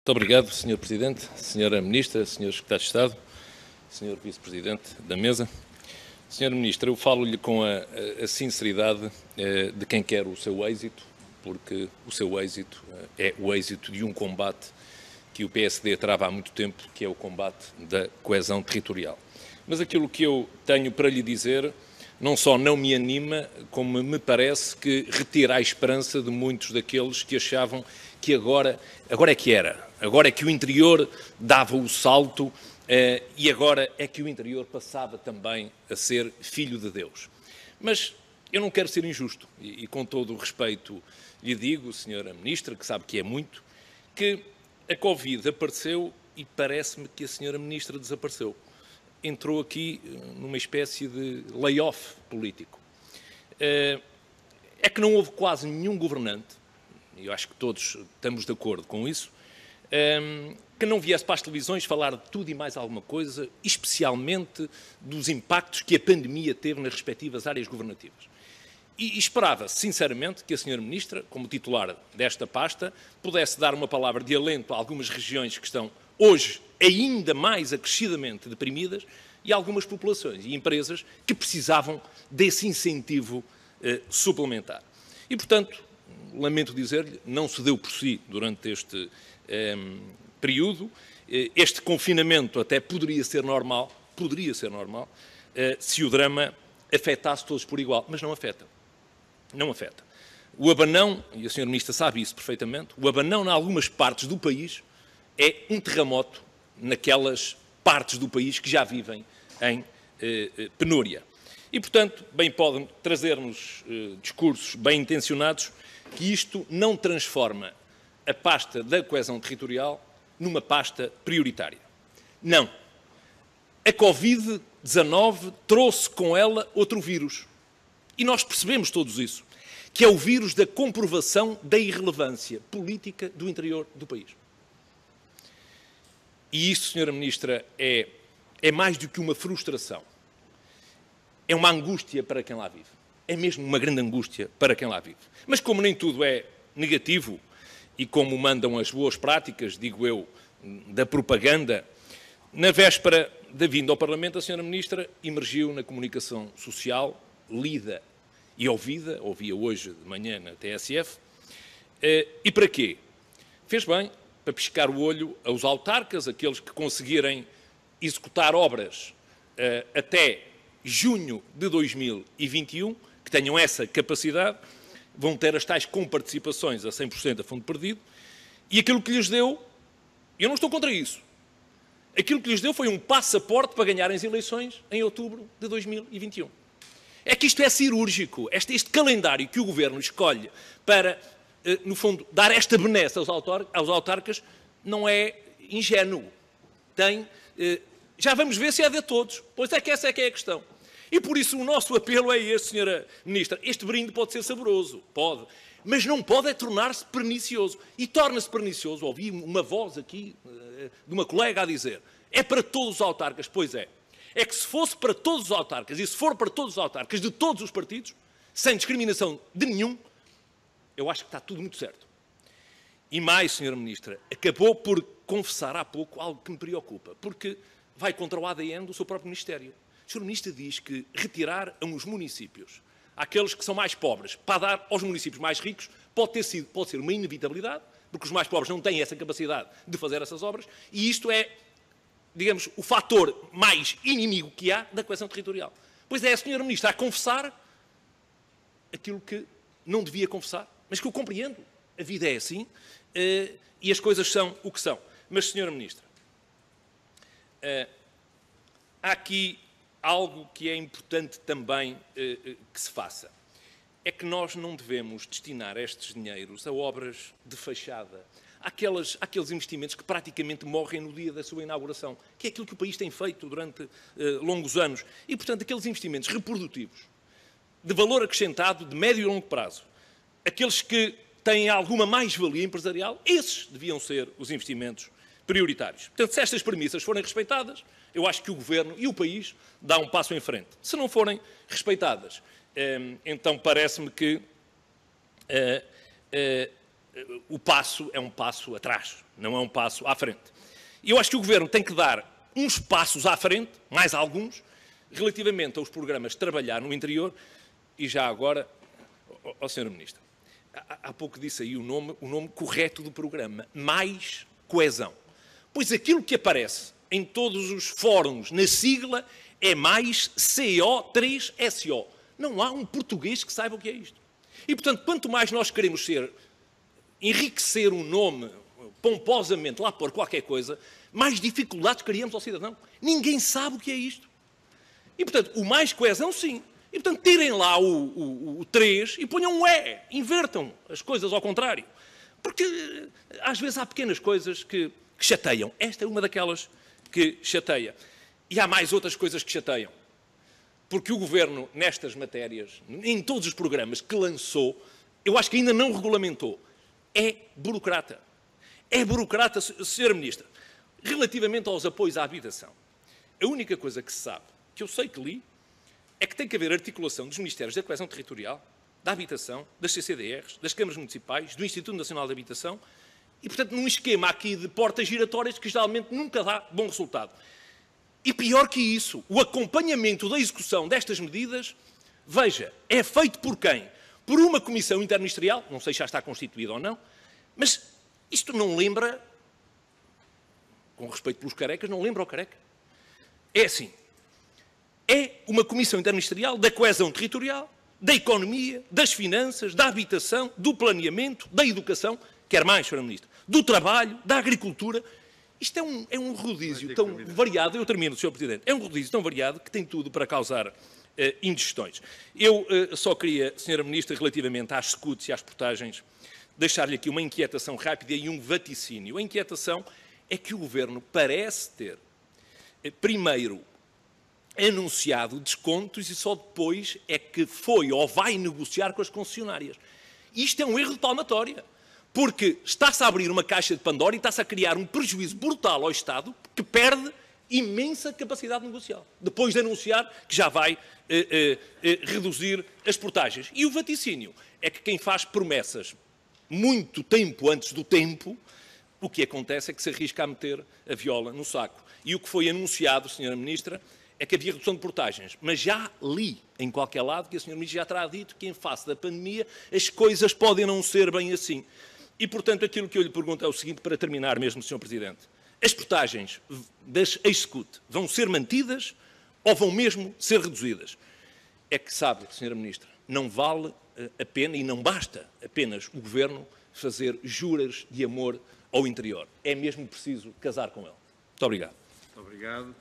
Muito obrigado, Sr. Presidente, Sra. Ministra, Sr. Secretário de Estado, Sr. Vice-Presidente da Mesa. Sra. Ministra, eu falo-lhe com a sinceridade de quem quer o seu êxito, porque o seu êxito é o êxito de um combate que o PSD trava há muito tempo, que é o combate da coesão territorial. Mas aquilo que eu tenho para lhe dizer não só não me anima, como me parece que retira a esperança de muitos daqueles que achavam que agora é que era, agora é que o interior dava o salto e agora é que o interior passava também a ser filho de Deus. Mas eu não quero ser injusto e com todo o respeito lhe digo, Sra. Ministra, que sabe que é muito, que a Covid apareceu e parece-me que a Sra. Ministra desapareceu. Entrou aqui numa espécie de layoff político. É que não houve quase nenhum governante, e eu acho que todos estamos de acordo com isso, que não viesse para as televisões falar de tudo e mais alguma coisa, especialmente dos impactos que a pandemia teve nas respectivas áreas governativas. E esperava-se, sinceramente, que a Sra. Ministra, como titular desta pasta, pudesse dar uma palavra de alento a algumas regiões que estão hoje ainda mais acrescidamente deprimidas e algumas populações e empresas que precisavam desse incentivo suplementar. E, portanto, lamento dizer-lhe, não se deu por si durante este período. Este confinamento até poderia ser normal, se o drama afetasse todos por igual, mas não afeta. Não afeta. O abanão, e a Sra. Ministra sabe isso perfeitamente, o abanão em algumas partes do país é um terremoto naquelas partes do país que já vivem em penúria. E, portanto, bem podem trazer-nos discursos bem intencionados que isto não transforma a pasta da coesão territorial numa pasta prioritária. Não. A Covid-19 trouxe com ela outro vírus. E nós percebemos todos isso, que é o vírus da comprovação da irrelevância política do interior do país. E isso, Sra. Ministra, é mais do que uma frustração. É uma angústia para quem lá vive. É mesmo uma grande angústia para quem lá vive. Mas como nem tudo é negativo e como mandam as boas práticas, digo eu, da propaganda, na véspera da vinda ao Parlamento, a Sra. Ministra emergiu na comunicação social, lida e ouvida, ouvia hoje de manhã na TSF, e para quê? Fez bem para piscar o olho aos autarcas, aqueles que conseguirem executar obras até junho de 2021, que tenham essa capacidade, vão ter as tais comparticipações a 100% a fundo perdido, e aquilo que lhes deu, eu não estou contra isso, aquilo que lhes deu foi um passaporte para ganharem as eleições em outubro de 2021. É que isto é cirúrgico, este calendário que o Governo escolhe para, no fundo, dar esta benesse aos autarcas, não é ingênuo. Já vamos ver se é de todos, pois é que essa é que é a questão. E por isso o nosso apelo é este, Sra. Ministra, este brinde pode ser saboroso, pode, mas não pode tornar-se pernicioso. E torna-se pernicioso, ouvi uma voz aqui de uma colega a dizer, é para todos os autarcas, pois é. É que se fosse para todos os autarcas, e se for para todos os autarcas de todos os partidos, sem discriminação de nenhum, eu acho que está tudo muito certo. E mais, Sra. Ministra, acabou por confessar há pouco algo que me preocupa, porque vai contra o ADN do seu próprio Ministério. A Sra. Ministra diz que retirar a uns municípios, àqueles que são mais pobres, para dar aos municípios mais ricos, pode ser uma inevitabilidade, porque os mais pobres não têm essa capacidade de fazer essas obras, e isto é, digamos, o fator mais inimigo que há da coesão territorial. Pois é, a Sra. Ministra a confessar aquilo que não devia confessar, mas que eu compreendo. A vida é assim e as coisas são o que são. Mas, Sra. Ministra, há aqui algo que é importante também que se faça. É que nós não devemos destinar estes dinheiros a obras de fachada, aqueles investimentos que praticamente morrem no dia da sua inauguração, que é aquilo que o país tem feito durante longos anos. E, portanto, aqueles investimentos reprodutivos, de valor acrescentado, de médio e longo prazo, aqueles que têm alguma mais-valia empresarial, esses deviam ser os investimentos prioritários. Portanto, se estas premissas forem respeitadas, eu acho que o Governo e o país dão um passo em frente. Se não forem respeitadas, então parece-me que o passo é um passo atrás, não é um passo à frente. E eu acho que o Governo tem que dar uns passos à frente, mais alguns, relativamente aos programas de trabalhar no interior. E já agora, ó Sr. Ministro, há pouco disse aí o nome correto do programa, Mais Coesão. Pois aquilo que aparece em todos os fóruns na sigla é mais CO3SO. Não há um português que saiba o que é isto. E, portanto, quanto mais nós queremos enriquecer um nome pomposamente, lá pôr qualquer coisa, mais dificuldades criamos ao cidadão. Ninguém sabe o que é isto. E, portanto, o Mais Coesão, sim. E, portanto, tirem lá o 3 e ponham um E. Invertam as coisas ao contrário. Porque, às vezes, há pequenas coisas que chateiam. Esta é uma daquelas que chateia. E há mais outras coisas que chateiam. Porque o Governo, nestas matérias, em todos os programas que lançou, eu acho que ainda não regulamentou. É burocrata. É burocrata, Sra. Ministra. Relativamente aos apoios à habitação, a única coisa que se sabe, que eu sei que li, é que tem que haver articulação dos Ministérios da Coesão Territorial, da Habitação, das CCDRs, das Câmaras Municipais, do Instituto Nacional de Habitação, e, portanto, num esquema aqui de portas giratórias que geralmente nunca dá bom resultado. E pior que isso, o acompanhamento da execução destas medidas, veja, é feito por quem? Por uma comissão interministerial, não sei se já está constituída ou não, mas isto não lembra, com respeito pelos carecas, não lembra o careca. É assim, é uma comissão interministerial da coesão territorial, da economia, das finanças, da habitação, do planeamento, da educação, quer mais, Sr. Ministro, do trabalho, da agricultura. Isto é um rodízio tão variado, eu termino, Sr. Presidente, é um rodízio tão variado que tem tudo para causar indigestões. Eu só queria, Sra. Ministra, relativamente às scouts e às portagens, deixar-lhe aqui uma inquietação rápida e um vaticínio. A inquietação é que o Governo parece ter, primeiro, anunciado descontos e só depois é que foi ou vai negociar com as concessionárias. Isto é um erro de palmatória. Porque está-se a abrir uma caixa de Pandora e está-se a criar um prejuízo brutal ao Estado que perde imensa capacidade negocial, depois de anunciar que já vai reduzir as portagens. E o vaticínio é que quem faz promessas muito tempo antes do tempo, o que acontece é que se arrisca a meter a viola no saco. E o que foi anunciado, Sra. Ministra, é que havia redução de portagens. Mas já li em qualquer lado que a Sra. Ministra já terá dito que, em face da pandemia, as coisas podem não ser bem assim. E, portanto, aquilo que eu lhe pergunto é o seguinte, para terminar mesmo, Sr. Presidente. As portagens das ex-SCUT vão ser mantidas ou vão mesmo ser reduzidas? É que, sabe, Sra. Ministra, não vale a pena e não basta apenas o Governo fazer juras de amor ao interior. É mesmo preciso casar com ele. Muito obrigado. Muito obrigado.